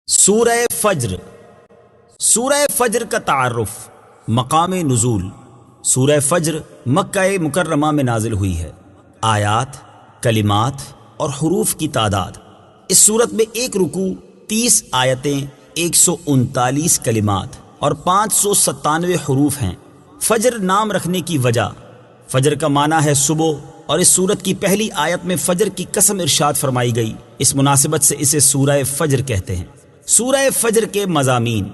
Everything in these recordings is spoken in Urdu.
سورہ فجر۔ سورہ فجر کا تعارف، مقام نزول۔ سورہ فجر مکہ مکرمہ میں نازل ہوئی ہے۔ آیات، کلمات اور حروف کی تعداد: اس سورت میں ایک رکوع، 30 آیتیں، 139 کلمات اور 597 حروف ہیں۔ فجر نام رکھنے کی وجہ: فجر کا معنی ہے صبح، اور اس سورت کی پہلی آیت میں فجر کی قسم ارشاد فرمائی گئی، اس مناسبت سے اسے سورہ فجر کہتے ہیں۔ سورہ فجر کے مضامین: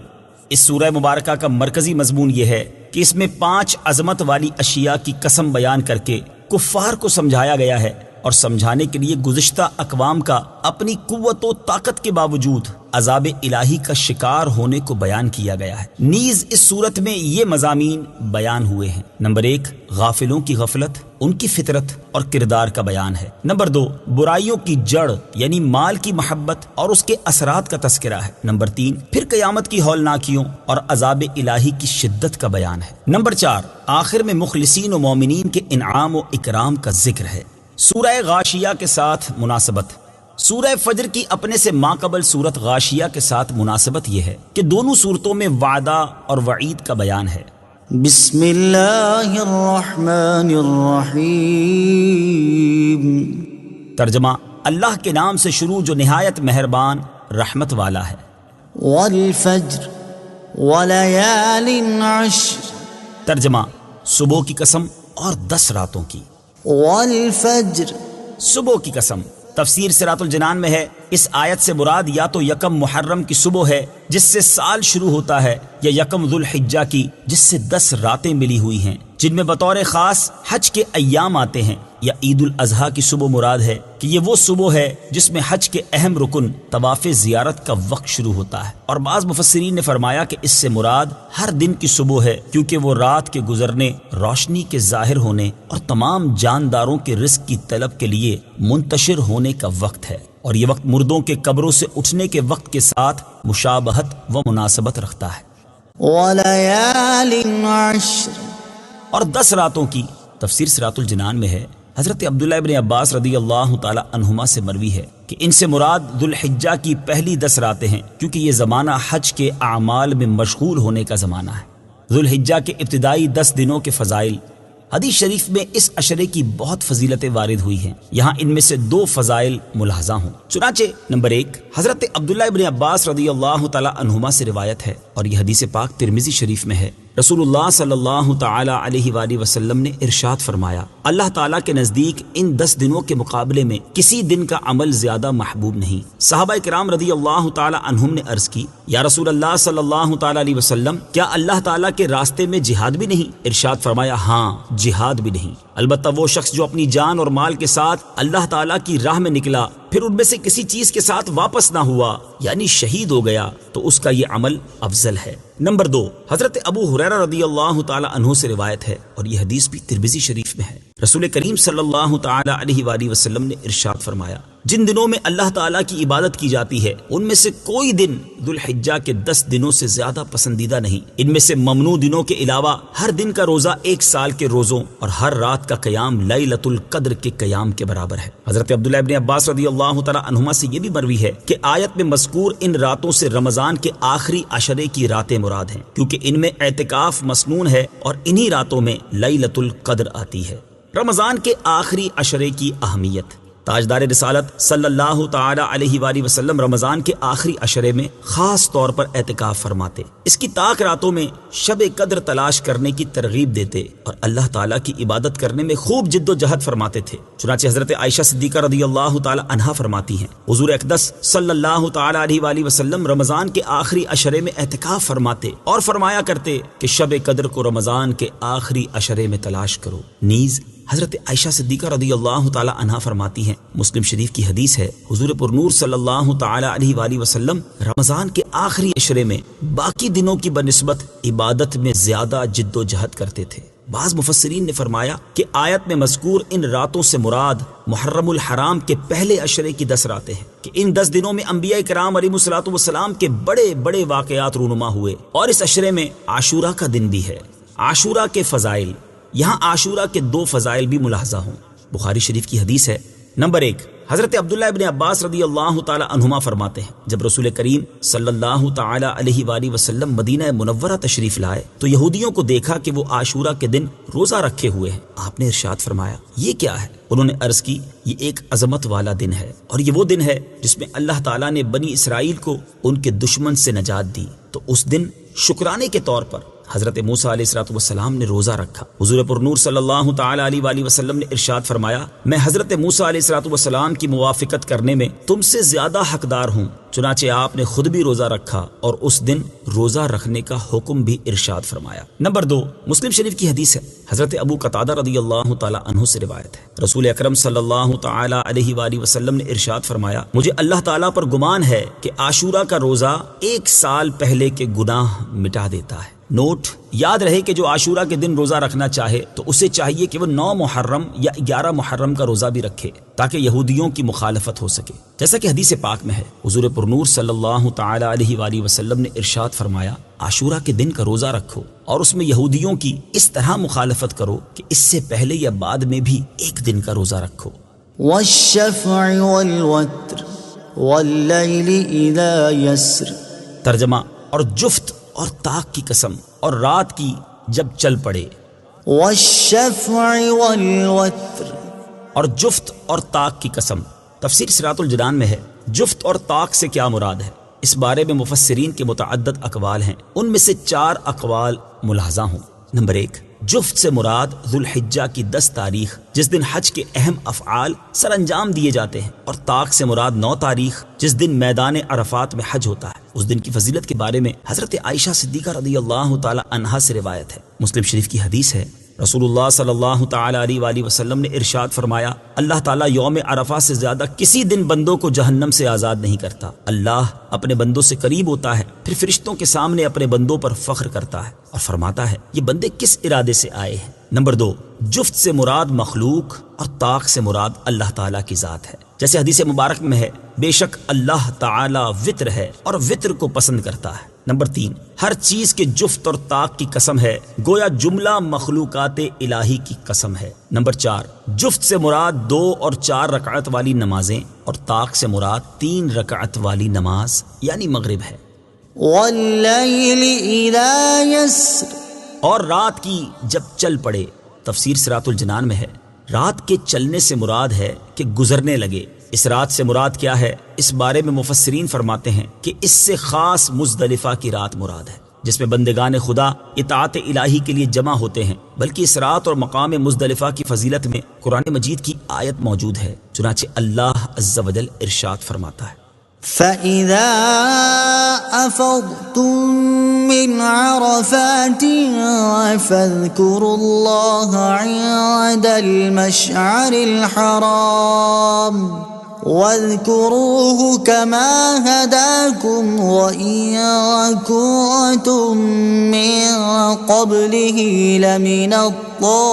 اس سورہ مبارکہ کا مرکزی مضمون یہ ہے کہ اس میں 5 عظمت والی اشیاء کی قسم بیان کر کے کفار کو سمجھایا گیا ہے، اور سمجھانے کے لیے گزشتہ اقوام کا اپنی قوت و طاقت کے باوجود عذاب الہی کا شکار ہونے کو بیان کیا گیا ہے۔ نیز اس صورت میں یہ مضامین بیان ہوئے ہیں: نمبر 1، غافلوں کی غفلت، ان کی فطرت اور کردار کا بیان ہے۔ نمبر 2، برائیوں کی جڑ یعنی مال کی محبت اور اس کے اثرات کا تذکرہ ہے۔ نمبر 3، پھر قیامت کی ہولناکیوں اور عذاب الہی کی شدت کا بیان ہے۔ نمبر 4، آخر میں مخلصین و مومنین کے انعام و اکرام کا ذکر ہے۔ سورہ غاشیہ کے ساتھ مناسبت: سورہ فجر کی اپنے سے ماقبل سورت غاشیہ کے ساتھ مناسبت یہ ہے کہ دونوں صورتوں میں وعدہ اور وعید کا بیان ہے۔ بسم اللہ الرحمن الرحیم۔ ترجمہ: اللہ کے نام سے شروع جو نہایت مہربان رحمت والا ہے۔ والفجر ولیال عشر۔ ترجمہ: صبح کی قسم اور 10 راتوں کی۔ والفجر، صبح کی قسم۔ تفسیر صراط الجنان میں ہے، اس آیت سے مراد یا تو یکم محرم کی صبح ہے جس سے سال شروع ہوتا ہے، یا یکم ذوالحجہ کی جس سے 10 راتیں ملی ہوئی ہیں جن میں بطور خاص حج کے ایام آتے ہیں، یا عید الاضحیٰ کی صبح مراد ہے کہ یہ وہ صبح ہے جس میں حج کے اہم رکن طواف زیارت کا وقت شروع ہوتا ہے۔ اور بعض مفسرین نے فرمایا کہ اس سے مراد ہر دن کی صبح ہے، کیونکہ وہ رات کے گزرنے، روشنی کے ظاہر ہونے اور تمام جانداروں کے رزق کی طلب کے لیے منتشر ہونے کا وقت ہے، اور یہ وقت مردوں کے قبروں سے اٹھنے کے وقت کے ساتھ مشابہت و مناسبت رکھتا ہے۔ ولیال عشر، اور 10 راتوں کی تفسیر صراط الجنان میں ہے، حضرت عبداللہ ابن عباس رضی اللہ تعالی عنہما سے مروی ہے کہ ان سے مراد ذوالحجہ کی پہلی 10 راتیں ہیں، کیونکہ یہ زمانہ حج کے اعمال میں مشغول ہونے کا زمانہ ہے۔ ذوالحجہ کے ابتدائی 10 دنوں کے فضائل: حدیث شریف میں اس عشرے کی بہت فضیلتیں وارد ہوئی ہیں، یہاں ان میں سے 2 فضائل ملاحظہ ہوں۔ چنانچہ نمبر 1، حضرت عبداللہ ابن عباس رضی اللہ تعالی عنہما سے روایت ہے، اور یہ حدیث پاک ترمذی شریف میں ہے، رسول اللہ صلی اللہ تعالی علیہ وآلہ وسلم نے ارشاد فرمایا: اللہ تعالیٰ کے نزدیک ان 10 دنوں کے مقابلے میں کسی دن کا عمل زیادہ محبوب نہیں۔ صحابہ کرام رضی اللہ تعالی عنہم نے عرض کی: یا رسول اللہ صلی اللہ تعالی علیہ وسلم، کیا اللہ تعالیٰ کے راستے میں جہاد بھی نہیں؟ ارشاد فرمایا: ہاں، جہاد بھی نہیں، البتہ وہ شخص جو اپنی جان اور مال کے ساتھ اللہ تعالیٰ کی راہ میں نکلا، پھر ان میں سے کسی چیز کے ساتھ واپس نہ ہوا، یعنی شہید ہو گیا، تو اس کا یہ عمل افضل ہے۔ نمبر 2، حضرت ابو ہریرہ رضی اللہ تعالی عنہ سے روایت ہے، اور یہ حدیث بھی ترمذی شریف میں ہے، رسول کریم صلی اللہ تعالی علیہ وآلہ وسلم نے ارشاد فرمایا: جن دنوں میں اللہ تعالیٰ کی عبادت کی جاتی ہے ان میں سے کوئی دن ذوالحجہ کے 10 دنوں سے زیادہ پسندیدہ نہیں۔ ان میں سے ممنوع دنوں کے علاوہ ہر دن کا روزہ 1 سال کے روزوں اور ہر رات کا قیام لیلۃ القدر کے قیام کے برابر ہے۔ حضرت عبداللہ ابن عباس رضی اللہ تعالی عنہما سے یہ بھی مروی ہے کہ آیت میں مذکور ان راتوں سے رمضان کے آخری عشرے کی راتیں مراد ہیں، کیونکہ ان میں اعتکاف مسنون ہے اور انہی راتوں میں لیلۃ القدر آتی ہے۔ رمضان کے آخری عشرے کی اہمیت: تاجدار رسالت صلی اللہ تعالی علیہ وآلہ وسلم رمضان کے آخری عشرے میں خاص طور پر اعتکاف فرماتے، اس کی طاق راتوں میں شب قدر تلاش کرنے کی ترغیب دیتے، اور اللہ تعالیٰ کی عبادت کرنے میں خوب جد و جہد فرماتے تھے۔ چنانچہ حضرت عائشہ صدیقہ رضی اللہ تعالی عنہا فرماتی ہیں، حضور اقدس صلی اللہ تعالی علیہ وآلہ وسلم رمضان کے آخری عشرے میں اعتکاف فرماتے اور فرمایا کرتے کہ شب قدر کو رمضان کے آخری عشرے میں تلاش کرو۔ نیز حضرت عائشہ صدیقہ رضی اللہ تعالی عنہا فرماتی ہیں، مسلم شریف کی حدیث ہے، حضور پرنور صلی اللہ تعالی علیہ وآلہ وسلم رمضان کے آخری عشرے میں باقی دنوں کی بنسبت عبادت میں زیادہ جد و جہد کرتے تھے۔ بعض مفسرین نے فرمایا کہ آیت میں مذکور ان راتوں سے مراد محرم الحرام کے پہلے عشرے کی 10 راتیں ہیں، کہ ان 10 دنوں میں انبیاء کرام علیہم الصلوۃ والسلام کے بڑے بڑے واقعات رونما ہوئے، اور اس عشرے میں عاشورہ کا دن بھی ہے۔ عاشورہ کے فضائل: یہاں عاشورہ کے 2 فضائل بھی ملاحظہ ہوں۔ بخاری شریف کی حدیث ہے، نمبر 1، حضرت عبداللہ ابن عباس رضی اللہ تعالی عنہما فرماتے ہیں جب رسول کریم صلی اللہ تعالی علیہ وآلہ وسلم مدینہ منورہ تشریف لائے تو یہودیوں کو دیکھا کہ وہ عاشورہ کے دن روزہ رکھے ہوئے ہیں۔ آپ نے ارشاد فرمایا یہ کیا ہے؟ انہوں نے عرض کی یہ ایک عظمت والا دن ہے اور یہ وہ دن ہے جس میں اللہ تعالیٰ نے بنی اسرائیل کو ان کے دشمن سے نجات دی، تو اس دن شکرانے کے طور پر حضرت موسیٰ علیہ السلام نے روزہ رکھا۔ حضور پر نور صلی اللہ تعالی علیہ وآلہ وسلم نے ارشاد فرمایا میں حضرت موسیٰ علیہ السلام کی موافقت کرنے میں تم سے زیادہ حقدار ہوں، چنانچہ آپ نے خود بھی روزہ رکھا اور اس دن روزہ رکھنے کا حکم بھی ارشاد فرمایا۔ نمبر 2، مسلم شریف کی حدیث ہے، حضرت ابو قتادہ رضی اللہ تعالی عنہ سے روایت ہے، رسول اکرم صلی اللہ تعالی علیہ وآلہ وسلم نے ارشاد فرمایا مجھے اللہ تعالیٰ پر گمان ہے کہ عاشورہ کا روزہ 1 سال پہلے کے گناہ مٹا دیتا ہے۔ نوٹ، یاد رہے کہ جو عاشورہ کے دن روزہ رکھنا چاہے تو اسے چاہیے کہ وہ 9 محرم یا 11 محرم کا روزہ بھی رکھے تاکہ یہودیوں کی مخالفت ہو سکے، جیسا کہ حدیث پاک میں ہے۔ حضور پر نور صلی اللہ تعالی علیہ وآلہ وسلم نے ارشاد فرمایا عاشورہ کے دن کا روزہ رکھو اور اس میں یہودیوں کی اس طرح مخالفت کرو کہ اس سے پہلے یا بعد میں بھی 1 دن کا روزہ رکھو۔ والشفع والوتر واللیل اذا یسر۔ ترجمہ، اور جفت اور طاق کی قسم اور رات کی جب چل پڑے۔ والشفع والوتر، اور جفت اور طاق کی قسم۔ تفسیر صراط الجنان میں ہے جفت اور طاق سے کیا مراد ہے؟ اس بارے میں مفسرین کے متعدد اقوال ہیں، ان میں سے 4 اقوال ملاحظہ ہوں۔ نمبر 1، جفت سے مراد ذوالحجہ کی 10 تاریخ جس دن حج کے اہم افعال سر انجام دیے جاتے ہیں، اور طاق سے مراد 9 تاریخ جس دن میدان عرفات میں حج ہوتا ہے۔ اس دن کی فضیلت کے بارے میں حضرت عائشہ صدیقہ رضی اللہ تعالی عنہا سے روایت ہے، مسلم شریف کی حدیث ہے، رسول اللہ صلی اللہ تعالی علیہ وآلہ وسلم نے ارشاد فرمایا اللہ تعالیٰ یوم عرفہ سے زیادہ کسی دن بندوں کو جہنم سے آزاد نہیں کرتا۔ اللہ اپنے بندوں سے قریب ہوتا ہے، پھر فرشتوں کے سامنے اپنے بندوں پر فخر کرتا ہے اور فرماتا ہے یہ بندے کس ارادے سے آئے ہیں۔ نمبر 2، جفت سے مراد مخلوق اور طاق سے مراد اللہ تعالیٰ کی ذات ہے، جیسے حدیث مبارک میں ہے بے شک اللہ تعالیٰ وطر ہے اور وطر کو پسند کرتا ہے۔ نمبر 3، ہر چیز کے جفت اور طاق کی قسم ہے گویا جملہ مخلوقات الہی کی قسم ہے۔ نمبر 4، جفت سے مراد 2 اور 4 رکعت والی نمازیں اور طاق سے مراد 3 رکعت والی نماز یعنی مغرب ہے۔ واللیل اذا یسر، اور رات کی جب چل پڑے۔ تفسیر صراط الجنان میں ہے رات کے چلنے سے مراد ہے کہ گزرنے لگے۔ اس رات سے مراد کیا ہے؟ اس بارے میں مفسرین فرماتے ہیں کہ اس سے خاص مزدلفہ کی رات مراد ہے جس میں بندگان خدا اطاعت الہی کے لیے جمع ہوتے ہیں، بلکہ اس رات اور مقام مزدلفہ کی فضیلت میں قرآن مجید کی آیت موجود ہے، چنانچہ اللہ عز و جل ارشاد فرماتا ہے فَإِذَا أَفَضْتُم مِّنْ عَرَفَاتٍ فَاذْكُرُوا اللَّهَ عِندَ الْمَشْعَرِ الْحَرَامِ وَاذْكُرُوهُ كَمَا هَدَاكُمْ وَإِن كُنتُم مِّن قَبْلِهِ لَمِنَ الضَّالِّينَ۔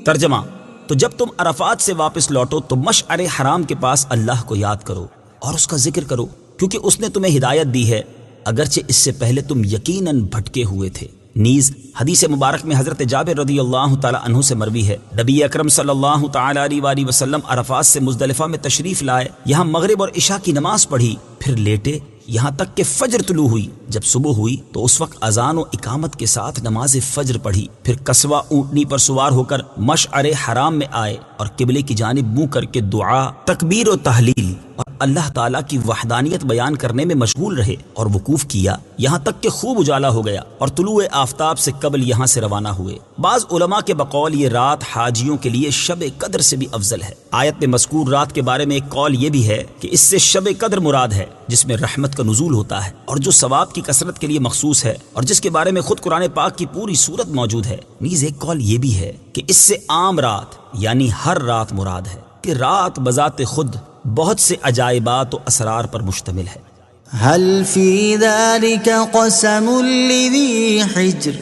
ترجمہ، تو جب تم عرفات سے واپس لوٹو تو مشعر حرام کے پاس اللہ کو یاد کرو اور اس کا ذکر کرو، کیونکہ اس نے تمہیں ہدایت دی ہے اگرچہ اس سے پہلے تم یقیناً بھٹکے ہوئے تھے۔ نیز حدیث مبارک میں حضرت جابر رضی اللہ تعالی عنہ سے مروی ہے نبی اکرم صلی اللہ تعالی علیہ وآلہ وسلم عرفات سے مزدلفہ میں تشریف لائے، یہاں مغرب اور عشاء کی نماز پڑھی، پھر لیٹے یہاں تک کہ فجر طلوع ہوئی۔ جب صبح ہوئی تو اس وقت اذان و اقامت کے ساتھ نماز فجر پڑھی، پھر قصوہ اونٹنی پر سوار ہو کر مشعر حرام میں آئے اور قبلے کی جانب منہ کر کے دعا، تکبیر و تحلیل اور اللہ تعالیٰ کی وحدانیت بیان کرنے میں مشغول رہے اور وقوف کیا یہاں تک کہ خوب اجالا ہو گیا اور طلوع آفتاب سے قبل یہاں سے روانہ ہوئے۔ بعض علماء کے بقول یہ رات حاجیوں کے لیے شب قدر سے بھی افضل ہے۔ آیت میں مذکور رات کے بارے میں ایک قول یہ بھی ہے کہ اس سے شب قدر مراد ہے جس میں رحمت کا نزول ہوتا ہے اور جو ثواب کی کثرت کے لیے مخصوص ہے اور جس کے بارے میں خود قرآن پاک کی پوری سورت موجود ہے۔ نیز ایک قول یہ بھی ہے کہ اس سے عام رات یعنی ہر رات مراد ہے کہ رات بذات خود بہت سے عجائبات و اسرار پر مشتمل ہے۔ هل في ذلك قسم لذي حجر۔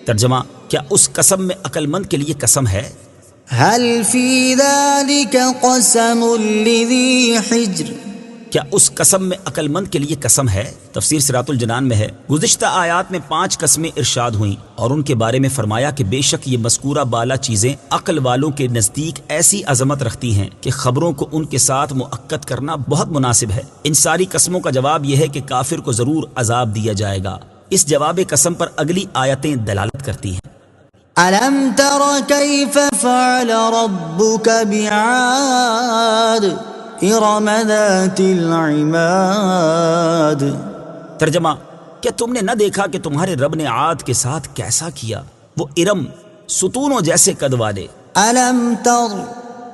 ترجمہ، کیا اس قسم میں عقل مند کے لیے قسم ہے؟ هل في ذلك قسم لذي حجر کیا اس قسم میں عقل مند کے لیے قسم ہے؟ تفسیر صراط الجنان میں ہے، گزشتہ آیات میں 5 قسمیں ارشاد ہوئیں اور ان کے بارے میں فرمایا کہ بے شک یہ مذکورہ بالا چیزیں عقل والوں کے نزدیک ایسی عظمت رکھتی ہیں کہ خبروں کو ان کے ساتھ مؤکد کرنا بہت مناسب ہے۔ ان ساری قسموں کا جواب یہ ہے کہ کافر کو ضرور عذاب دیا جائے گا۔ اس جواب قسم پر اگلی آیتیں دلالت کرتی ہیں۔ أَلَمْ تَرَ كَيْفَ فَعَلَ رَبُّكَ بِعَادٍ إِرَمَ ذَاتِ الْعِمَادِ۔ ترجمہ، کیا تم نے نہ دیکھا کہ تمہارے رب نے عاد کے ساتھ کیسا کیا، وہ ارم ستونوں جیسے قد والے۔ أَلَمْ تَرَ،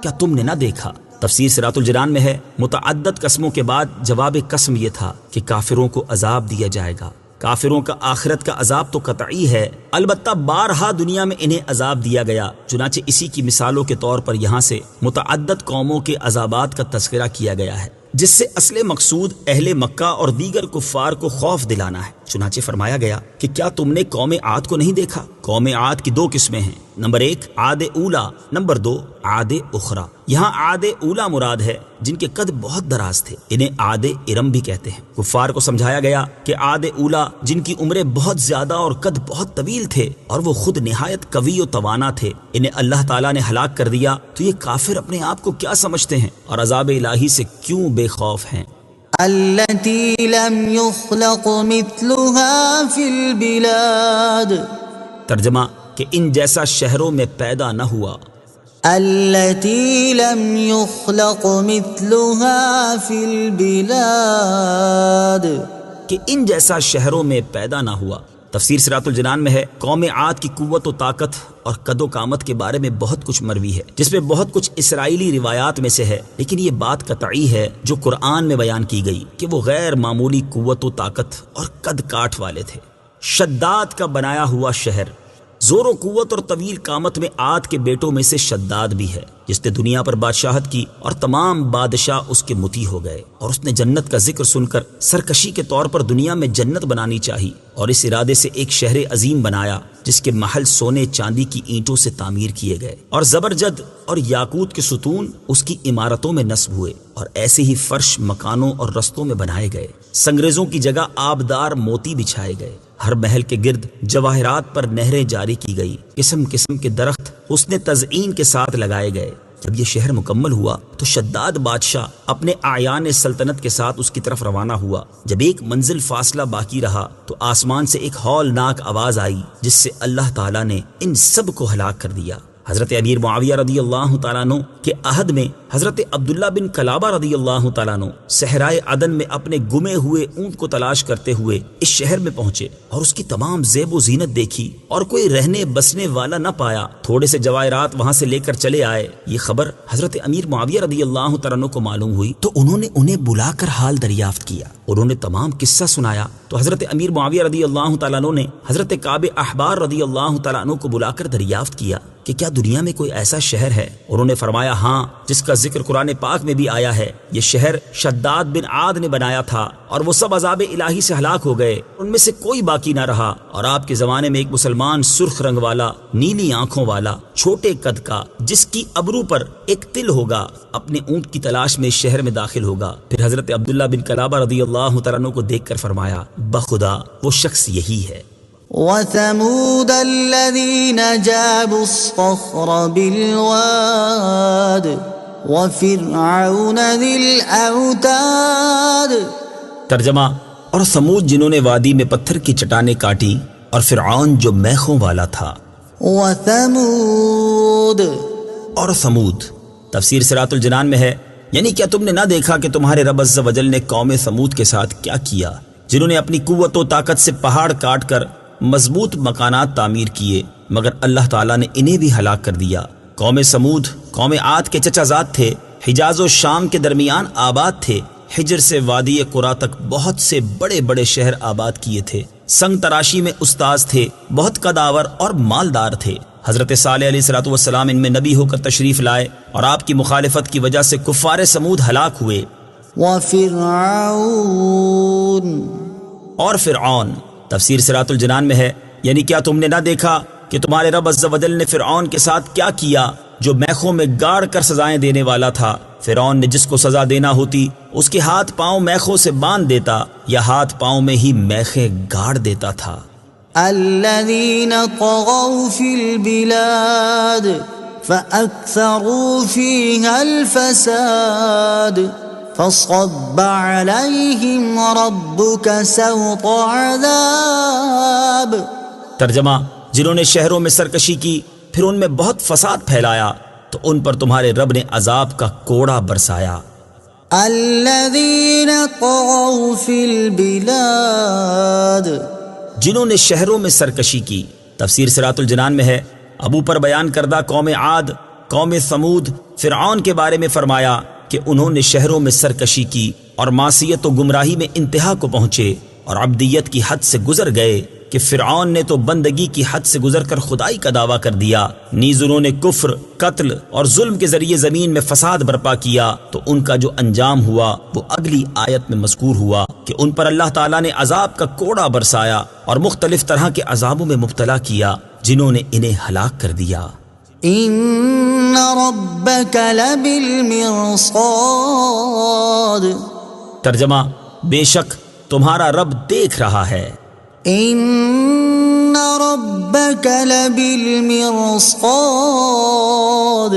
کیا تم نے نہ دیکھا؟ تفسیر صراط الجنان میں ہے، متعدد قسموں کے بعد جواب قسم یہ تھا کہ کافروں کو عذاب دیا جائے گا۔ کافروں کا آخرت کا عذاب تو قطعی ہے، البتہ بارہا دنیا میں انہیں عذاب دیا گیا، چنانچہ اسی کی مثالوں کے طور پر یہاں سے متعدد قوموں کے عذابات کا تذکرہ کیا گیا ہے، جس سے اصل مقصود اہل مکہ اور دیگر کفار کو خوف دلانا ہے۔ چنانچہ فرمایا گیا کہ کیا تم نے قوم عاد کو نہیں دیکھا؟ قوم عاد کی 2 قسمیں ہیں، نمبر 1 عاد اولا، نمبر 2 عاد اخرى۔ یہاں عاد اولا مراد ہے جن کے قد بہت دراز تھے، انہیں عاد ارم بھی کہتے ہیں۔ کفار کو سمجھایا گیا کہ عاد اولا جن کی عمریں بہت زیادہ اور قد بہت طویل تھے اور وہ خود نہایت قوی و توانا تھے، انہیں اللہ تعالیٰ نے ہلاک کر دیا، تو یہ کافر اپنے آپ کو کیا سمجھتے ہیں اور عذاب الہی سے کیوں بے خوف ہیں؟ التي لم يخلق مثلها في البلاد۔ ترجمہ، کہ ان جیسا شہروں میں پیدا نہ ہوا۔ التي لم يخلق مثلها في البلاد، کہ ان جیسا شہروں میں پیدا نہ ہوا۔ تفسیر صراط الجنان میں ہے، قوم عاد کی قوت و طاقت اور قد و قامت کے بارے میں بہت کچھ مروی ہے، جس میں بہت کچھ اسرائیلی روایات میں سے ہے، لیکن یہ بات قطعی ہے جو قرآن میں بیان کی گئی کہ وہ غیر معمولی قوت و طاقت اور قد کاٹ والے تھے۔ شداد کا بنایا ہوا شہر، زور و قوت اور طویل قامت میں عاد کے بیٹوں میں سے شداد بھی ہے، جس نے دنیا پر بادشاہت کی اور تمام بادشاہ اس کے مطیع ہو گئے، اور اس نے جنت کا ذکر سن کر سرکشی کے طور پر دنیا میں جنت بنانی چاہی، اور اس ارادے سے ایک شہر عظیم بنایا جس کے محل سونے چاندی کی اینٹوں سے تعمیر کیے گئے، اور زبرجد اور یاقوت کے ستون اس کی عمارتوں میں نصب ہوئے، اور ایسے ہی فرش مکانوں اور رستوں میں بنائے گئے، سنگریزوں کی جگہ آبدار موتی بچھائے گئے، ہر محل کے گرد جواہرات پر نہریں جاری کی گئی، قسم قسم کے درخت حسن تزئین کے ساتھ لگائے گئے۔ جب یہ شہر مکمل ہوا تو شداد بادشاہ اپنے اعیان سلطنت کے ساتھ اس کی طرف روانہ ہوا۔ جب ایک منزل فاصلہ باقی رہا تو آسمان سے ایک ہولناک آواز آئی، جس سے اللہ تعالیٰ نے ان سب کو ہلاک کر دیا۔ حضرت امیر معاویہ رضی اللہ تعالیٰ عنہ کے عہد میں حضرت عبداللہ بن کلابہ رضی اللہ تعالیٰ عنہ صحرائے عدن میں اپنے گمے ہوئے اونٹ کو تلاش کرتے ہوئے اس شہر میں پہنچے اور اس کی تمام زیب و زینت دیکھی اور کوئی رہنے بسنے والا نہ پایا۔ تھوڑے سے جواہرات وہاں سے لے کر چلے آئے۔ یہ خبر حضرت امیر معاویہ رضی اللہ تعالیٰ عنہ کو معلوم ہوئی تو انہوں نے انہیں بلا کر حال دریافت کیا، انہوں نے تمام قصہ سنایا تو حضرت امیر معاویہ رضی اللہ تعالیٰ عنہ نے حضرت کعب احبار رضی اللہ تعالیٰ عنہ کو بلا کر دریافت کیا کہ کیا دنیا میں کوئی ایسا شہر ہے؟ انہوں نے فرمایا ہاں، جس کا ذکر قرآن پاک میں بھی آیا ہے۔ یہ شہر شداد بن عاد نے بنایا تھا اور وہ سب عذاب الہی سے ہلاک ہو گئے، ان میں سے کوئی باقی نہ رہا۔ اور آپ کے زمانے میں ایک مسلمان سرخ رنگ والا، نیلی آنکھوں والا، چھوٹے قد کا، جس کی ابرو پر ایک تل ہوگا، اپنے اونٹ کی تلاش میں اس شہر میں داخل ہوگا۔ پھر حضرت عبداللہ بن کلابہ رضی اللہ تعالیٰ عنہ کو دیکھ کر فرمایا بخدا وہ شخص یہی ہے۔ وثمود الذين جابوا الصخر بالواد وفرعون ذي الأوتاد۔ ترجمہ، اور ثمود جنہوں نے وادی میں پتھر کی چٹانیں کاٹی، اور فرعون جو میخوں والا تھا۔ وثمود، اور ثمود۔ تفسیر صراط الجنان میں ہے، یعنی کیا تم نے نہ دیکھا کہ تمہارے رب عز و جل نے قوم ثمود کے ساتھ کیا کیا، جنہوں نے اپنی قوت و طاقت سے پہاڑ کاٹ کر مضبوط مکانات تعمیر کیے، مگر اللہ تعالیٰ نے انہیں بھی ہلاک کر دیا۔ قوم ثمود قوم عاد کے چچا زاد تھے، حجاز و شام کے درمیان آباد تھے، حجر سے وادی قرا تک بہت سے بڑے بڑے شہر آباد کیے تھے، سنگ تراشی میں استاذ تھے، بہت قداور اور مالدار تھے۔ حضرت صالح علیہ الصلوۃ والسلام ان میں نبی ہو کر تشریف لائے اور آپ کی مخالفت کی وجہ سے کفار ثمود ہلاک ہوئے۔ اور فرعون۔ تفسیر صراط الجنان میں ہے، یعنی کیا تم نے نہ دیکھا کہ تمہارے رب عز و جل نے فرعون کے ساتھ کیا کیا، جو میخوں میں گاڑ کر سزائیں دینے والا تھا، فرعون نے جس کو سزا دینا ہوتی اس کے ہاتھ پاؤں میخوں سے باندھ دیتا یا ہاتھ پاؤں میں ہی میخیں گاڑ دیتا تھا۔ الذين طغوا في البلاد فأكثروا فيها الفساد فصب عليهم ربك سوط عذاب۔ ترجمہ، جنہوں نے شہروں میں سرکشی کی پھر ان میں بہت فساد پھیلایا تو ان پر تمہارے رب نے عذاب کا کوڑا برسایا۔ الذين طغوا في البلاد، جنہوں نے شہروں میں سرکشی کی۔ تفسیر صراط الجنان میں ہے، ابو پر بیان کردہ قوم عاد، قوم ثمود، فرعون کے بارے میں فرمایا کہ انہوں نے شہروں میں سرکشی کی اور معصیت و گمراہی میں انتہا کو پہنچے اور عبدیت کی حد سے گزر گئے کہ فرعون نے تو بندگی کی حد سے گزر کر خدائی کا دعویٰ کر دیا، نیز انہوں نے کفر، قتل اور ظلم کے ذریعے زمین میں فساد برپا کیا، تو ان کا جو انجام ہوا وہ اگلی آیت میں مذکور ہوا کہ ان پر اللہ تعالیٰ نے عذاب کا کوڑا برسایا اور مختلف طرح کے عذابوں میں مبتلا کیا جنہوں نے انہیں ہلاک کر دیا۔ ان ربك لبالمرصاد، ترجمہ، بے شک تمہارا رب دیکھ رہا ہے۔ ان ربك لبالمرصاد،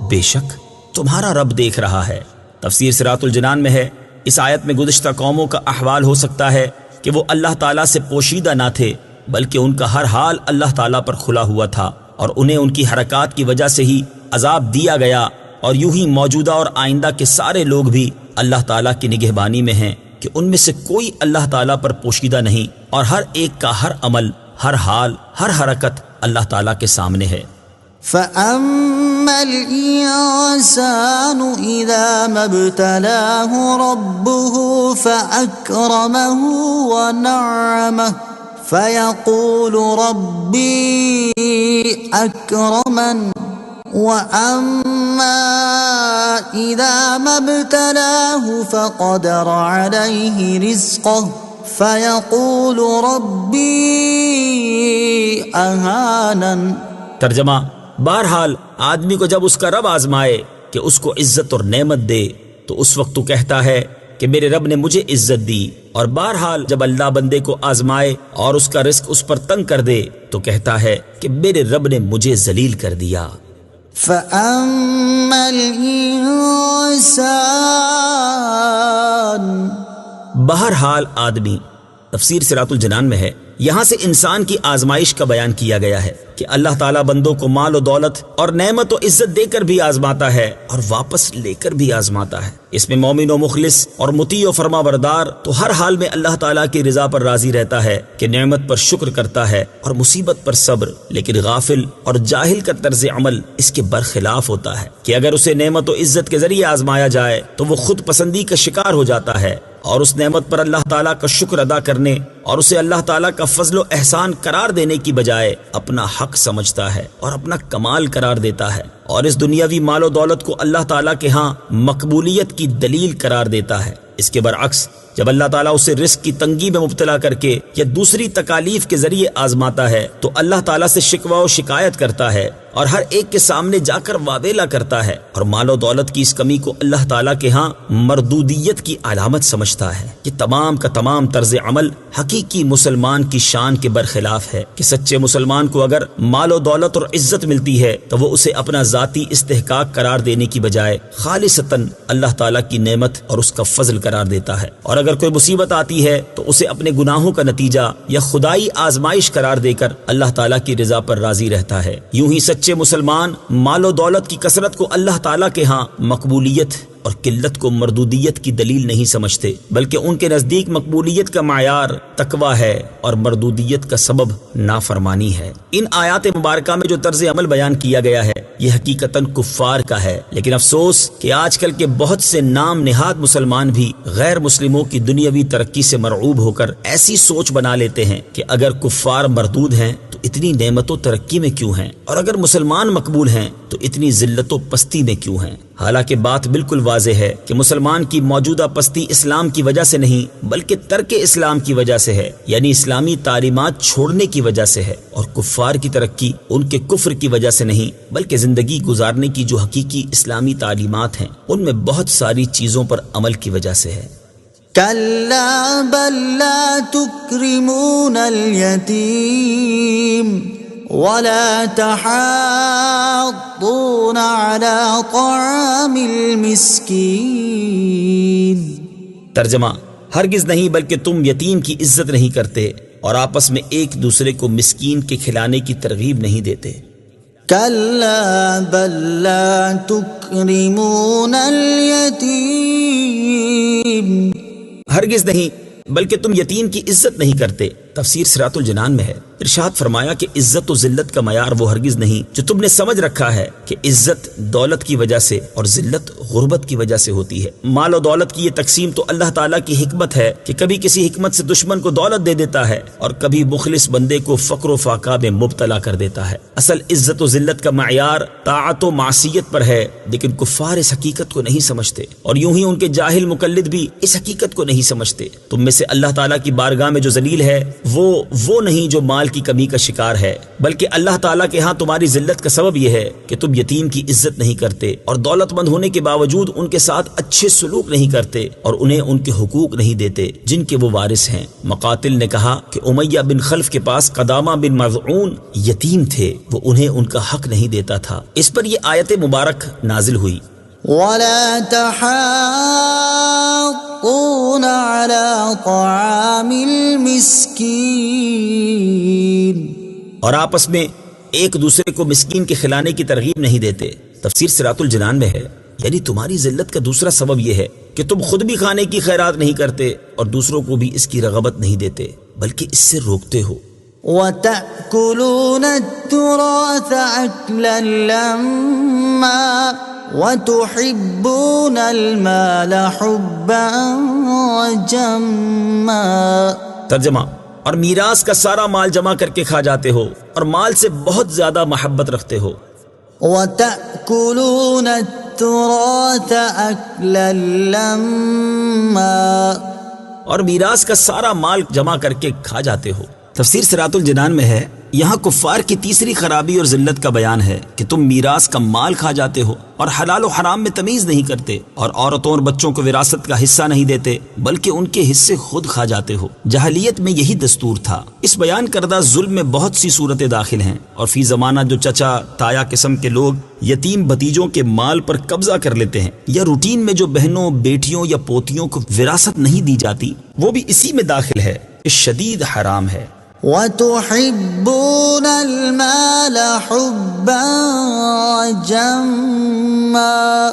بے شک تمہارا رب دیکھ رہا ہے۔ تفسیر صراط الجنان میں ہے، اس آیت میں گزشتہ قوموں کا احوال ہو سکتا ہے کہ وہ اللہ تعالیٰ سے پوشیدہ نہ تھے، بلکہ ان کا ہر حال اللہ تعالیٰ پر کھلا ہوا تھا اور انہیں ان کی حرکات کی وجہ سے ہی عذاب دیا گیا، اور یوں ہی موجودہ اور آئندہ کے سارے لوگ بھی اللہ تعالیٰ کی نگہبانی میں ہیں کہ ان میں سے کوئی اللہ تعالیٰ پر پوشیدہ نہیں، اور ہر ایک کا ہر عمل، ہر حال، ہر حرکت اللہ تعالیٰ کے سامنے ہے۔ فَأَمَّا الْإِنسَانُ إِذَا مَا ابْتَلَاهُ رَبُّهُ فَأَكْرَمَهُ وَنَعَّمَهُ فَيَقُولُ رَبِّي أَكْرَمَنِ وَأَمَّا إِذَا مَا ابْتَلَاهُ فَقَدَرَ عَلَيْهِ رِزْقَهُ فَيَقُولُ رَبِّي أَهَانَنِ۔ ترجمہ، بہرحال آدمی کو جب اس کا رب آزمائے کہ اس کو عزت اور نعمت دے تو اس وقت تو کہتا ہے کہ میرے رب نے مجھے عزت دی، اور بہرحال جب اللہ بندے کو آزمائے اور اس کا رزق اس پر تنگ کر دے تو کہتا ہے کہ میرے رب نے مجھے ذلیل کر دیا۔ فَأَمَّا الْإِنسَانُ، بہرحال آدمی۔ تفسیر صراط الجنان میں ہے، یہاں سے انسان کی آزمائش کا بیان کیا گیا ہے کہ اللہ تعالیٰ بندوں کو مال و دولت اور نعمت و عزت دے کر بھی آزماتا ہے اور واپس لے کر بھی آزماتا ہے۔ اس میں مومن و مخلص اور مطیع و فرما بردار تو ہر حال میں اللہ تعالیٰ کی رضا پر راضی رہتا ہے کہ نعمت پر شکر کرتا ہے اور مصیبت پر صبر، لیکن غافل اور جاہل کا طرز عمل اس کے برخلاف ہوتا ہے کہ اگر اسے نعمت و عزت کے ذریعے آزمایا جائے تو وہ خود پسندی کا شکار ہو جاتا ہے اور اس نعمت پر اللہ تعالیٰ کا شکر ادا کرنے اور اسے اللہ تعالیٰ کا فضل و احسان قرار دینے کی بجائے اپنا حق سمجھتا ہے اور اپنا کمال قرار دیتا ہے، اور اس دنیاوی مال و دولت کو اللہ تعالیٰ کے ہاں مقبولیت کی دلیل قرار دیتا ہے۔ اس کے برعکس جب اللہ تعالیٰ اسے رزق کی تنگی میں مبتلا کر کے یا دوسری تکالیف کے ذریعے آزماتا ہے تو اللہ تعالیٰ سے شکوہ و شکایت کرتا ہے اور ہر ایک کے سامنے جا کر واویلا کرتا ہے، اور مال و دولت کی اس کمی کو اللہ تعالیٰ کے ہاں مردودیت کی علامت سمجھتا ہے۔ یہ تمام کا تمام طرز عمل حقیقی مسلمان کی شان کے برخلاف ہے کہ سچے مسلمان کو اگر مال و دولت اور عزت ملتی ہے تو وہ اسے اپنا ذاتی استحقاق قرار دینے کی بجائے خالصتاً اللہ تعالیٰ کی نعمت اور اس کا فضل قرار دیتا ہے، اور اگر کوئی مصیبت آتی ہے تو اسے اپنے گناہوں کا نتیجہ یا خدائی آزمائش قرار دے کر اللہ تعالیٰ کی رضا پر راضی رہتا ہے۔ یوں ہی سچے مسلمان مال و دولت کی کثرت کو اللہ تعالیٰ کے ہاں مقبولیت اور قلت کو مردودیت کی دلیل نہیں سمجھتے، بلکہ ان کے نزدیک مقبولیت کا معیار تقوی ہے اور مردودیت کا سبب نافرمانی ہے۔ ان آیات مبارکہ میں جو طرز عمل بیان کیا گیا ہے یہ حقیقتاً کفار کا ہے، لیکن افسوس کہ آج کل کے بہت سے نام نہاد مسلمان بھی غیر مسلموں کی دنیاوی ترقی سے مرعوب ہو کر ایسی سوچ بنا لیتے ہیں کہ اگر کفار مردود ہیں تو اتنی نعمت و ترقی میں کیوں ہیں؟ اور اگر مسلمان مقبول ہیں تو اتنی ذلت و پستی میں کیوں ہیں؟ حالانکہ بات بالکل واضح ہے کہ مسلمان کی موجودہ پستی اسلام کی وجہ سے نہیں بلکہ ترک اسلام کی وجہ سے ہے، یعنی اسلامی تعلیمات چھوڑنے کی وجہ سے ہے، اور کفار کی ترقی ان کے کفر کی وجہ سے نہیں بلکہ زندگی گزارنے کی جو حقیقی اسلامی تعلیمات ہیں ان میں بہت ساری چیزوں پر عمل کی وجہ سے ہے۔ كلا بل لا تكرمون اليتيم ولا تحاضون على طعام المسكين۔ ترجمہ: ہرگز نہیں، بلکہ تم یتیم کی عزت نہیں کرتے اور آپس میں ایک دوسرے کو مسکین کے کھلانے کی ترغیب نہیں دیتے۔ كلا بل لا تكرمون اليتيم، ہرگز نہیں، بلکہ تم یتیم کی عزت نہیں کرتے۔ تفسیر صراط الجنان میں ہے، ارشاد فرمایا کہ عزت و ذلت کا معیار وہ ہرگز نہیں جو تم نے سمجھ رکھا ہے کہ عزت دولت کی وجہ سے اور ذلت غربت کی وجہ سے ہوتی ہے۔ مال و دولت کی یہ تقسیم تو اللہ تعالیٰ کی حکمت ہے کہ کبھی کسی حکمت سے دشمن کو دولت دے دیتا ہے اور کبھی مخلص بندے کو فقر و فاقہ میں مبتلا کر دیتا ہے۔ اصل عزت و ذلت کا معیار طاعت و معصیت پر ہے، لیکن کفار اس حقیقت کو نہیں سمجھتے، اور یوں ہی ان کے جاہل مقلد بھی اس حقیقت کو نہیں سمجھتے۔ تم میں سے اللہ تعالیٰ کی بارگاہ میں جو ذلیل ہے وہ نہیں جو مال کی کمی کا شکار ہے، بلکہ اللہ تعالیٰ کے ہاں تمہاری ذلت کا سبب یہ ہے کہ تم یتیم کی عزت نہیں کرتے اور دولت مند ہونے کے باوجود ان کے ساتھ اچھے سلوک نہیں کرتے اور انہیں ان کے حقوق نہیں دیتے جن کے وہ وارث ہیں۔ مقاتل نے کہا کہ امیہ بن خلف کے پاس قدامہ بن مظعون یتیم تھے، وہ انہیں ان کا حق نہیں دیتا تھا۔ اس پر یہ آیت مبارک نازل ہوئی۔ ولا تحاضون على طعام المسكين، اور آپس میں ایک دوسرے کو مسکین کے کھلانے کی ترغیب نہیں دیتے۔ تفسیر صراط الجنان میں ہے، یعنی تمہاری ذلت کا دوسرا سبب یہ ہے کہ تم خود بھی کھانے کی خیرات نہیں کرتے اور دوسروں کو بھی اس کی رغبت نہیں دیتے بلکہ اس سے روکتے ہو۔ وَتَأْكُلُونَ التُّرَاثَ أَكْلًا لَمًّا وَتُحِبُّونَ الْمَالَ حُبًّا جَمًّا۔ ترجمہ: اور میراث کا سارا مال جمع کر کے کھا جاتے ہو اور مال سے بہت زیادہ محبت رکھتے ہو۔ وَتَأْكُلُونَ التُّرَاثَ أَكْلًا لَمًّا، اور میراث کا سارا مال جمع کر کے کھا جاتے ہو۔ تفسیر صراط الجنان میں ہے، یہاں کفار کی تیسری خرابی اور ذلت کا بیان ہے کہ تم میراث کا مال کھا جاتے ہو اور حلال و حرام میں تمیز نہیں کرتے اور عورتوں اور بچوں کو وراثت کا حصہ نہیں دیتے بلکہ ان کے حصے خود کھا جاتے ہو۔ جاہلیت میں یہی دستور تھا۔ اس بیان کردہ ظلم میں بہت سی صورتیں داخل ہیں، اور فی زمانہ جو چچا تایا قسم کے لوگ یتیم بھتیجوں کے مال پر قبضہ کر لیتے ہیں، یا روٹین میں جو بہنوں، بیٹیوں یا پوتیوں کو وراثت نہیں دی جاتی، وہ بھی اسی میں داخل ہے۔ یہ شدید حرام ہے۔ وَتُحِبُّونَ الْمَالَ حُبًّا جَمًّا،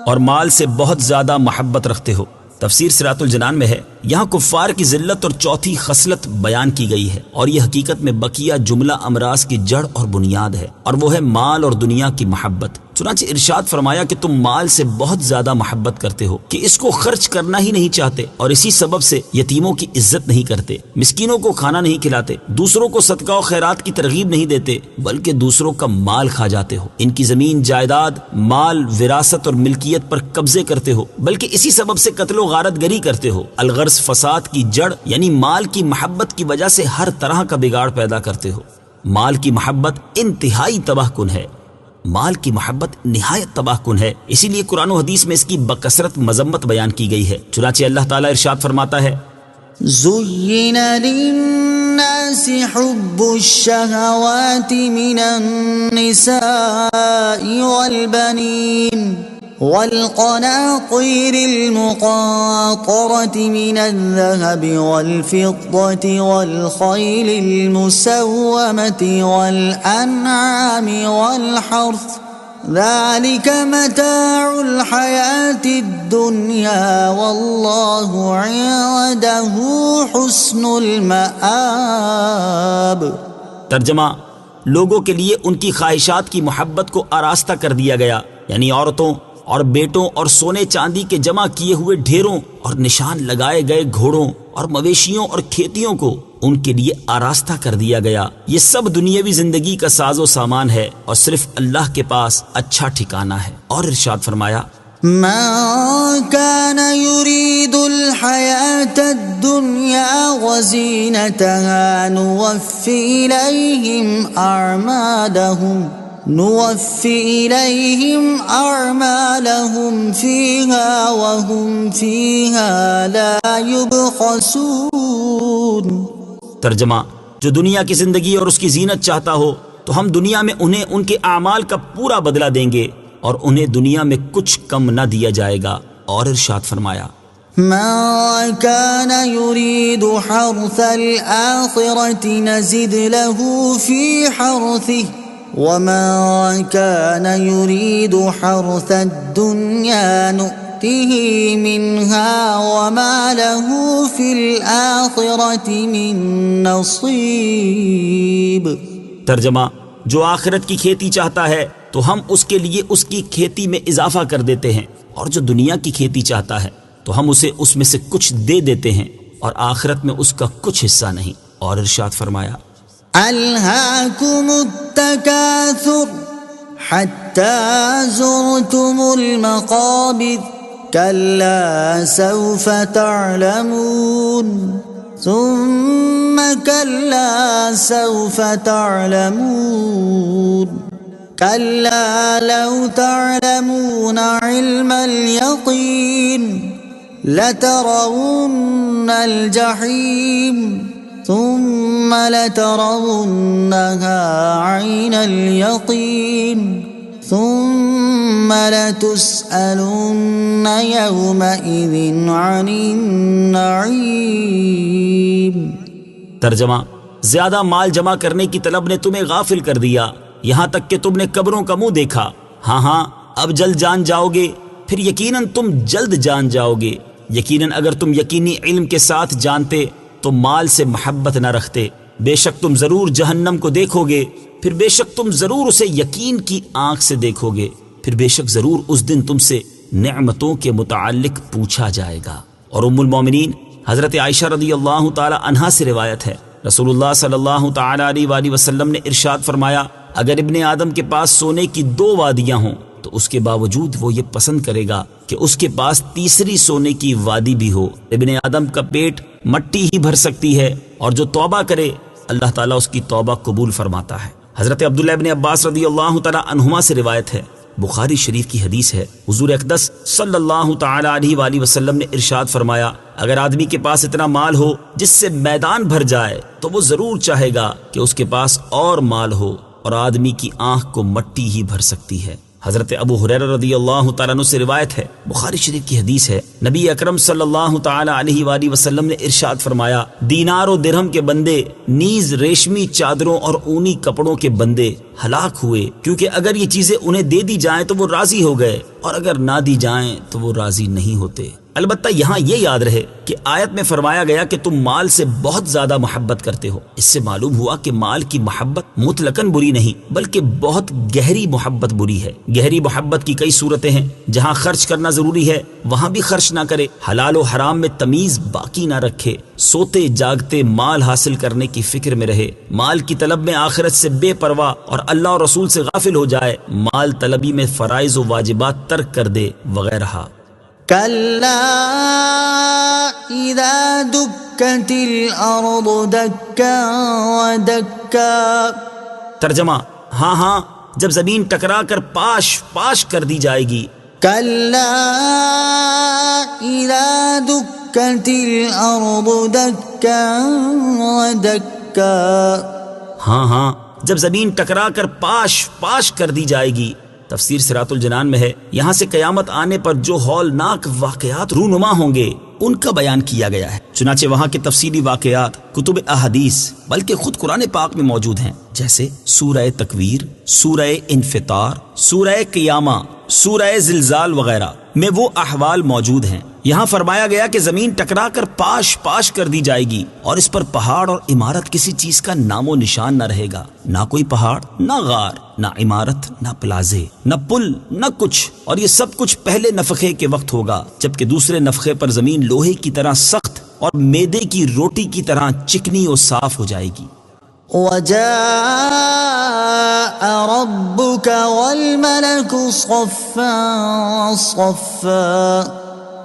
اور مال سے بہت زیادہ محبت رکھتے ہو۔ تفسیر صراط الجنان میں ہے، یہاں کفار کی ذلت اور چوتھی خصلت بیان کی گئی ہے، اور یہ حقیقت میں بقیہ جملہ امراض کی جڑ اور بنیاد ہے، اور وہ ہے مال اور دنیا کی محبت۔ چنانچہ ارشاد فرمایا کہ تم مال سے بہت زیادہ محبت کرتے ہو کہ اس کو خرچ کرنا ہی نہیں چاہتے، اور اسی سبب سے یتیموں کی عزت نہیں کرتے، مسکینوں کو کھانا نہیں کھلاتے، دوسروں کو صدقہ و خیرات کی ترغیب نہیں دیتے بلکہ دوسروں کا مال کھا جاتے ہو، ان کی زمین جائیداد، مال، وراثت اور ملکیت پر قبضے کرتے ہو، بلکہ اسی سبب سے قتل و غارت گری کرتے ہو۔ الغرض فساد کی جڑ یعنی مال کی محبت کی وجہ سے ہر طرح کا بگاڑ پیدا کرتے ہو۔ مال کی محبت انتہائی تباہ کن ہے، مال کی محبت نہایت تباہ کن ہے، اسی لیے قرآن و حدیث میں اس کی بکثرت مذمت بیان کی گئی ہے۔ چنانچہ اللہ تعالیٰ ارشاد فرماتا ہے، زُيِّنَ لِلنَّاسِ حُبُّ الشَّهَوَاتِ مِنَ النِّسَاءِ وَالْبَنِينَ والقناطير المقنطرة من الذهب والفضة والخيل المسومة والأنعام والحرث ذلك متاع الحياة الدنيا والله عنده حسن المآب۔ ترجمہ: لوگوں کے لیے ان کی خواہشات کی محبت کو آراستہ کر دیا گیا، یعنی عورتوں اور بیٹوں اور سونے چاندی کے جمع کیے ہوئے ڈھیروں اور نشان لگائے گئے گھوڑوں اور مویشیوں اور کھیتیوں کو ان کے لیے آراستہ کر دیا گیا۔ یہ سب دنیاوی زندگی کا ساز و سامان ہے اور صرف اللہ کے پاس اچھا ٹھکانہ ہے۔ اور ارشاد فرمایا من كان يريد الحياة الدنيا وزينتها نوفي إليهم أعمالهم فيها وهم فيها لا يبخسون۔ ترجمہ، جو دنیا کی زندگی اور اس کی زینت چاہتا ہو تو ہم دنیا میں انہیں ان کے اعمال کا پورا بدلہ دیں گے اور انہیں دنیا میں کچھ کم نہ دیا جائے گا۔ اور ارشاد فرمایا من كان يريد حرث الآخرة نزد له في حرثه ومن كان يريد حرث الدنيا نؤته منها وما له في الآخرة من نصيب۔ ترجمہ، جو آخرت کی کھیتی چاہتا ہے تو ہم اس کے لیے اس کی کھیتی میں اضافہ کر دیتے ہیں، اور جو دنیا کی کھیتی چاہتا ہے تو ہم اسے اس میں سے کچھ دے دیتے ہیں اور آخرت میں اس کا کچھ حصہ نہیں۔ اور ارشاد فرمایا ألهاكم التكاثر حتى زرتم المقابر كلا سوف تعلمون ثم كلا سوف تعلمون كلا لو تعلمون علم اليقين لترون الجحيم ثم لترونها عين اليقين ثم لتسألن يومئذ عن النعيم۔ ترجمہ، زیادہ مال جمع کرنے کی طلب نے تمہیں غافل کر دیا یہاں تک کہ تم نے قبروں کا منہ دیکھا۔ ہاں اب جلد جان جاؤ گے، پھر یقیناً تم جلد جان جاؤ گے۔ یقیناً اگر تم یقینی علم کے ساتھ جانتے تو مال سے محبت نہ رکھتے۔ بے شک تم ضرور جہنم کو دیکھو گے، پھر بے شک تم ضرور اسے یقین کی آنکھ سے دیکھو گے، پھر بے شک ضرور اس دن تم سے نعمتوں کے متعلق پوچھا جائے گا۔ اور ام المومنین حضرت عائشہ رضی اللہ تعالی عنہا سے روایت ہے، رسول اللہ صلی اللہ تعالی علیہ وآلہ وسلم نے ارشاد فرمایا، اگر ابن آدم کے پاس سونے کی 2 وادیاں ہوں تو اس کے باوجود وہ یہ پسند کرے گا کہ اس کے پاس تیسری سونے کی وادی بھی ہو۔ ابن آدم کا پیٹ مٹی ہی بھر سکتی ہے، اور جو توبہ کرے اللہ تعالیٰ اس کی توبہ قبول فرماتا ہے۔ حضرت عبداللہ ابن عباس رضی اللہ تعالی عنہما سے روایت ہے، بخاری شریف کی حدیث ہے، حضور اقدس صلی اللہ تعالی علیہ وآلہ وسلم نے ارشاد فرمایا، اگر آدمی کے پاس اتنا مال ہو جس سے میدان بھر جائے تو وہ ضرور چاہے گا کہ اس کے پاس اور مال ہو، اور آدمی کی آنکھ کو مٹی ہی بھر سکتی ہے۔ حضرت ابو ہریرہ رضی اللہ تعالیٰ عنہ سے روایت ہے، بخاری شریف کی حدیث ہے، نبی اکرم صلی اللہ تعالی علیہ وآلہ وسلم نے ارشاد فرمایا، دینار و درہم کے بندے نیز ریشمی چادروں اور اونی کپڑوں کے بندے ہلاک ہوئے، کیونکہ اگر یہ چیزیں انہیں دے دی جائیں تو وہ راضی ہو گئے، اور اگر نہ دی جائیں تو وہ راضی نہیں ہوتے۔ البتہ یہاں یہ یاد رہے کہ آیت میں فرمایا گیا کہ تم مال سے بہت زیادہ محبت کرتے ہو۔ اس سے معلوم ہوا کہ مال کی محبت مطلقاً بری نہیں، بلکہ بہت گہری محبت بری ہے۔ گہری محبت کی کئی صورتیں ہیں، جہاں خرچ کرنا ضروری ہے وہاں بھی خرچ نہ کرے، حلال و حرام میں تمیز باقی نہ رکھے، سوتے جاگتے مال حاصل کرنے کی فکر میں رہے، مال کی طلب میں آخرت سے بے پرواہ اور اللہ اور رسول سے غافل ہو جائے، مال طلبی میں فرائض و واجبات ترک کر دے، وغیرہ۔ كلا إذا دكت الأرض دكا ودكا۔ ترجمہ، ہاں جب زمین ٹکرا کر پاش پاش کر دی جائے گی۔ كلا إذا دكت الأرض دكا ودكا۔ ہاں جب زمین ٹکرا کر پاش پاش کر دی جائے گی۔ تفسیر صراط الجنان میں ہے، یہاں سے قیامت آنے پر جو ہولناک واقعات رونما ہوں گے ان کا بیان کیا گیا ہے۔ چنانچہ وہاں کے تفصیلی واقعات کتب احادیث بلکہ خود قرآن پاک میں موجود ہیں، جیسے سورہ تکویر، سورہ انفطار، سورہ قیامہ، سورہ زلزال وغیرہ میں وہ احوال موجود ہیں۔ یہاں فرمایا گیا کہ زمین ٹکرا کر پاش پاش کر دی جائے گی، اور اس پر پہاڑ اور عمارت کسی چیز کا نام و نشان نہ رہے گا، نہ کوئی پہاڑ، نہ غار، نہ عمارت، نہ پلازے، نہ پل، نہ کچھ، اور یہ سب کچھ پہلے نفخے کے وقت ہوگا، جبکہ دوسرے نفخے پر زمین لوہے کی طرح سخت اور میدے کی روٹی کی طرح چکنی اور صاف ہو جائے گی۔ وجاء ربك والملك صفا صفا۔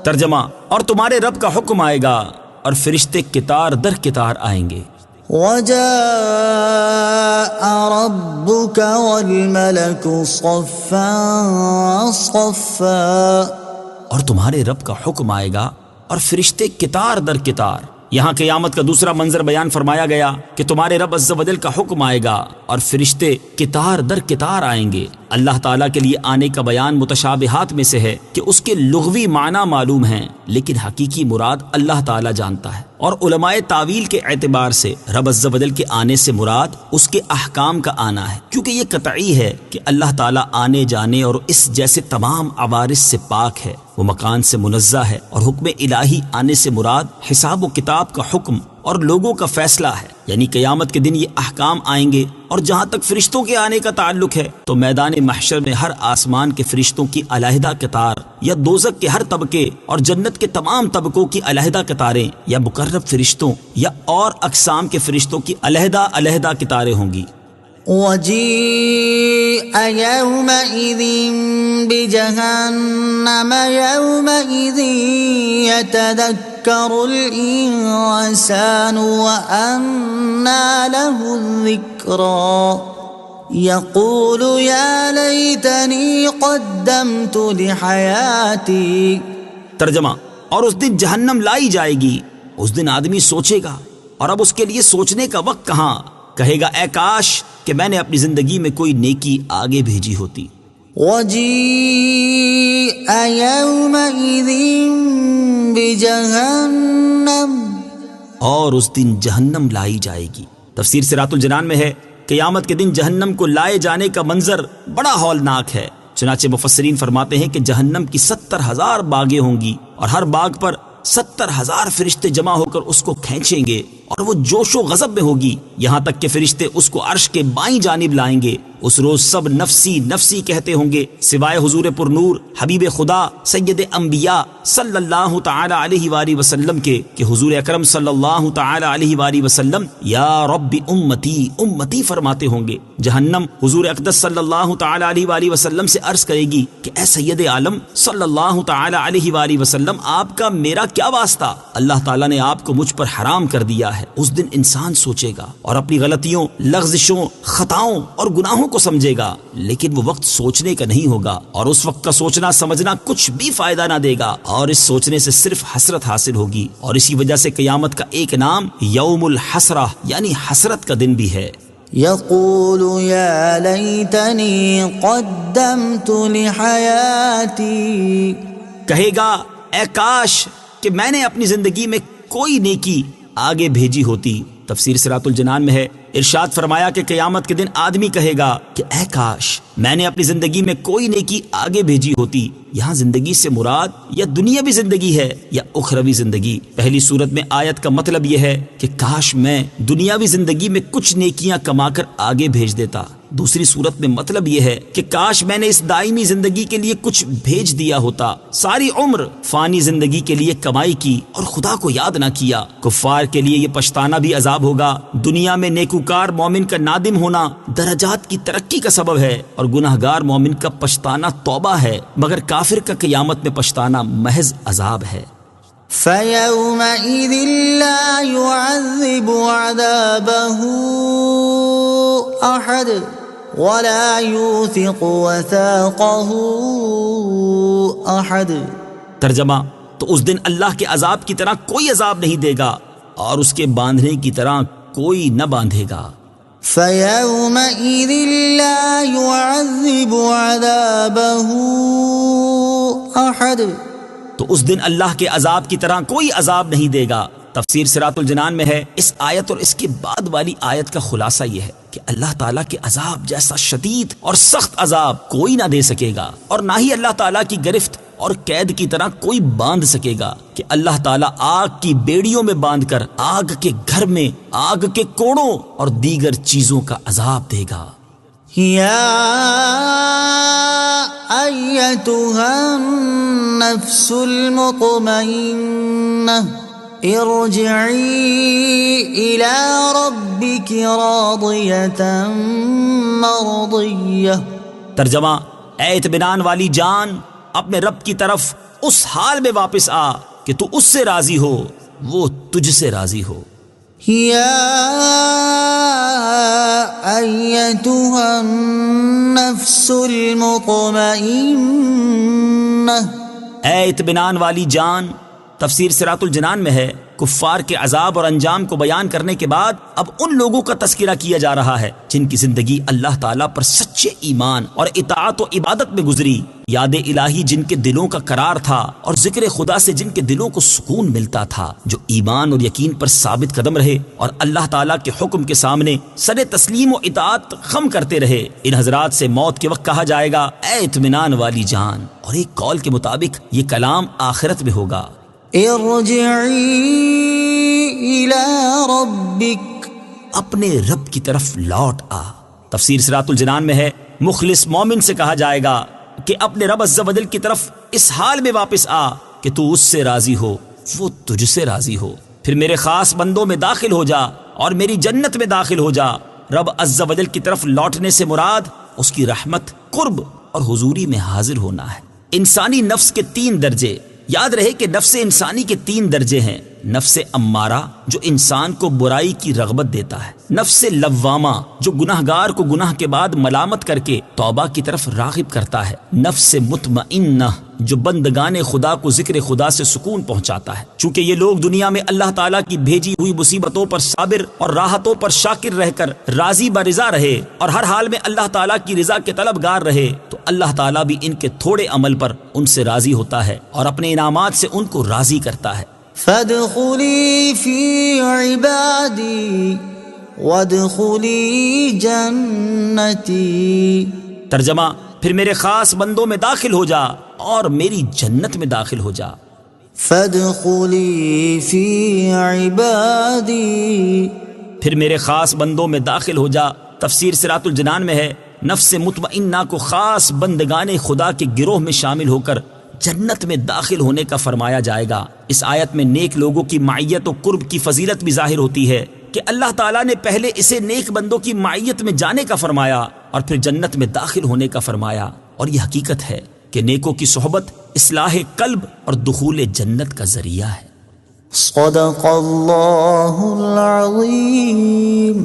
ترجمہ، اور تمہارے رب کا حکم آئے گا اور فرشتے قطار در قطار آئیں گے۔ وجاء ربك والملك صفا صفا۔ اور تمہارے رب کا حکم آئے گا اور فرشتے قطار در قطار۔ یہاں قیامت کا دوسرا منظر بیان فرمایا گیا کہ تمہارے رب عز و جل کا حکم آئے گا اور فرشتے قطار در قطار آئیں گے۔ اللہ تعالیٰ کے لیے آنے کا بیان متشابہات میں سے ہے کہ اس کے لغوی معنی معلوم ہیں لیکن حقیقی مراد اللہ تعالیٰ جانتا ہے، اور علماء تعویل کے اعتبار سے رب عز و جل کے آنے سے مراد اس کے احکام کا آنا ہے، کیونکہ یہ قطعی ہے کہ اللہ تعالیٰ آنے جانے اور اس جیسے تمام عوارض سے پاک ہے، وہ مکان سے منزہ ہے، اور حکم الہی آنے سے مراد حساب و کتاب کا حکم اور لوگوں کا فیصلہ ہے، یعنی قیامت کے دن یہ احکام آئیں گے۔ اور جہاں تک فرشتوں کے آنے کا تعلق ہے تو میدان محشر میں ہر آسمان کے فرشتوں کی علیحدہ قطار، یا دوزخ کے ہر طبقے اور جنت کے تمام طبقوں کی علیحدہ قطاریں، یا مقرب فرشتوں یا اور اقسام کے فرشتوں کی علیحدہ علیحدہ قطاریں ہوں گی۔ وجيء يومئذ بجهنم يومئذ يتذكر الإنسان وأنى له الذكرى يقول يا ليتني قدمت لحياتي۔ ترجمہ، اور اس دن جہنم لائی جائے گی، اس دن آدمی سوچے گا اور اب اس کے لیے سوچنے کا وقت کہاں، کہے گا اے کاش کہ میں نے اپنی زندگی میں کوئی نیکی آگے بھیجی ہوتی۔ وجيء يومئذ بجهنم، اور اس دن جہنم لائی جائے گی۔ تفسیر صراط الجنان میں ہے قیامت کے دن جہنم کو لائے جانے کا منظر بڑا ہولناک ہے، چنانچہ مفسرین فرماتے ہیں کہ جہنم کی 70,000 باغیں ہوں گی اور ہر باغ پر 70,000 فرشتے جمع ہو کر اس کو کھینچیں گے، اور وہ جوش و غضب میں ہوگی، یہاں تک کہ فرشتے اس کو عرش کے بائیں جانب لائیں گے۔ اس روز سب نفسی نفسی کہتے ہوں گے سوائے حضور پر نور حبیب خدا سید انبیاء صلی اللہ تعالی علیہ وآلہ وسلم کے، کہ حضور اکرم صلی اللہ تعالی علیہ وآلہ وسلم یا رب امتی امتی فرماتے ہوں گے۔ جہنم حضور اقدس صلی اللہ تعالی علیہ وآلہ وسلم سے عرض کرے گی کہ اے سید عالم صلی اللہ تعالی علیہ وآلہ وسلم، آپ کا میرا کیا واسطہ؟ اللہ تعالیٰ نے آپ کو مجھ پر حرام کر دیا ہے۔ اس دن انسان سوچے گا اور اپنی غلطیوں، لغزشوں، خطاؤں اور گناہوں کو سمجھے گا، لیکن وہ وقت سوچنے کا نہیں ہوگا، اور اس وقت کا سوچنا سمجھنا کچھ بھی فائدہ نہ دے گا، اور اس سوچنے سے صرف حسرت حاصل ہوگی۔ اور اسی وجہ سے قیامت کا ایک نام یوم الحسرہ یعنی حسرت کا دن بھی ہے۔ يقول يا ليتني قدمت لحياتي، کہے گا اے کاش کہ میں نے اپنی زندگی میں کوئی نیکی آگے بھیجی ہوتی۔ تفسیر صراط الجنان میں ہے ارشاد فرمایا کہ قیامت کے دن آدمی کہے گا کہ اے کاش میں نے اپنی زندگی میں کوئی نیکی آگے بھیجی ہوتی۔ یہاں زندگی سے مراد یا دنیاوی زندگی ہے یا اخروی زندگی۔ پہلی صورت میں آیت کا مطلب یہ ہے کہ کاش میں دنیاوی زندگی میں کچھ نیکیاں کما کر آگے بھیج دیتا۔ دوسری صورت میں مطلب یہ ہے کہ کاش میں نے اس دائمی زندگی کے لیے کچھ بھیج دیا ہوتا۔ ساری عمر فانی زندگی کے لیے کمائی کی اور خدا کو یاد نہ کیا۔ کفار کے لیے یہ پچھتانا بھی عذاب ہوگا۔ دنیا میں نیکوکار مومن کا نادم ہونا درجات کی ترقی کا سبب ہے، اور گناہگار مومن کا پچھتانا توبہ ہے، مگر کافر کا قیامت میں پچھتانا محض عذاب ہے۔ فَيَوْمَئِذٍ لَا يُعَذِّبُ عَذَابَهُ أَحَدٌ وَلَا يُوثِقُ وَثَاقَهُ أَحَدٌ۔ ترجمہ، تو اس دن اللہ کے عذاب کی طرح کوئی عذاب نہیں دے گا اور اس کے باندھنے کی طرح کوئی نہ باندھے گا۔ فَيَوْمَئِذٍ لَا يُعَذِّبُ عَذَابَهُ أَحَدٌ، تو اس دن اللہ کے عذاب کی طرح کوئی عذاب نہیں دے گا۔ تفسیر صراط الجنان میں ہے اس آیت اور اس کے بعد والی آیت کا خلاصہ یہ ہے کہ اللہ تعالیٰ کے عذاب جیسا شدید اور سخت عذاب کوئی نہ دے سکے گا، اور نہ ہی اللہ تعالیٰ کی گرفت اور قید کی طرح کوئی باندھ سکے گا کہ اللہ تعالیٰ آگ کی بیڑیوں میں باندھ کر آگ کے گھر میں آگ کے کوڑوں اور دیگر چیزوں کا عذاب دے گا۔ یا ایتها النفس المطمئنہ ارجعی الی ربک راضیۃ مرضیہ۔ ترجمہ: اے اطمینان والی جان، اپنے رب کی طرف اس حال میں واپس آ کہ تو اس سے راضی ہو، وہ تجھ سے راضی ہو۔ یا ایتھا النفس المطمئنہ، اے اطمینان والی جان، تفسیر صراط الجنان میں ہے کفار کے عذاب اور انجام کو بیان کرنے کے بعد اب ان لوگوں کا تذکرہ کیا جا رہا ہے جن کی زندگی اللہ تعالیٰ پر سچے ایمان اور اطاعت و عبادت میں گزری، یاد الہی جن کے دلوں کا قرار تھا اور ذکر خدا سے جن کے دلوں کو سکون ملتا تھا، جو ایمان اور یقین پر ثابت قدم رہے اور اللہ تعالیٰ کے حکم کے سامنے سر تسلیم و اطاعت خم کرتے رہے۔ ان حضرات سے موت کے وقت کہا جائے گا اے اطمینان والی جان، اور ایک قول کے مطابق یہ کلام آخرت میں ہوگا، ارجعی الی ربک، اپنے رب کی طرف لوٹ آ۔ تفسیر صراط الجنان میں ہے مخلص مومن سے کہا جائے گا کہ اپنے رب عز و جل کی طرف اس حال میں واپس آ کہ تو اس سے راضی ہو، وہ تجھ سے راضی ہو، پھر میرے خاص بندوں میں داخل ہو جا اور میری جنت میں داخل ہو جا۔ رب عز و جل کی طرف لوٹنے سے مراد اس کی رحمت، قرب اور حضوری میں حاضر ہونا ہے۔ انسانی نفس کے 3 درجے، یاد رہے کہ نفس انسانی کے 3 درجے ہیں: نفس امارہ جو انسان کو برائی کی رغبت دیتا ہے، نفس لوامہ جو گناہگار کو گناہ کے بعد ملامت کر کے توبہ کی طرف راغب کرتا ہے، نفس مطمئنہ جو بندگان خدا کو ذکر خدا سے سکون پہنچاتا ہے۔ چونکہ یہ لوگ دنیا میں اللہ تعالیٰ کی بھیجی ہوئی مصیبتوں پر صابر اور راحتوں پر شاکر رہ کر راضی برضا رہے اور ہر حال میں اللہ تعالیٰ کی رضا کے طلبگار رہے، تو اللہ تعالیٰ بھی ان کے تھوڑے عمل پر ان سے راضی ہوتا ہے اور اپنے انعامات سے ان کو راضی کرتا ہے۔ فادخلی فی عبادی وادخلی جنتی، ترجمہ: پھر میرے خاص بندوں میں داخل ہو جا اور میری جنت میں داخل ہو جا۔ فادخلی فی عبادی، پھر میرے خاص بندوں میں داخل ہو جا۔ تفسیر صراط الجنان میں ہے نفس مطمئنہ کو خاص بندگان خدا کے گروہ میں شامل ہو کر جنت میں داخل ہونے کا فرمایا جائے گا۔ اس آیت میں نیک لوگوں کی معیت و قرب کی فضیلت بھی ظاہر ہوتی ہے کہ اللہ تعالیٰ نے پہلے اسے نیک بندوں کی معیت میں جانے کا فرمایا اور پھر جنت میں داخل ہونے کا فرمایا، اور یہ حقیقت ہے کہ نیکوں کی صحبت اصلاح قلب اور دخول جنت کا ذریعہ ہے۔ صدق اللہ العظیم۔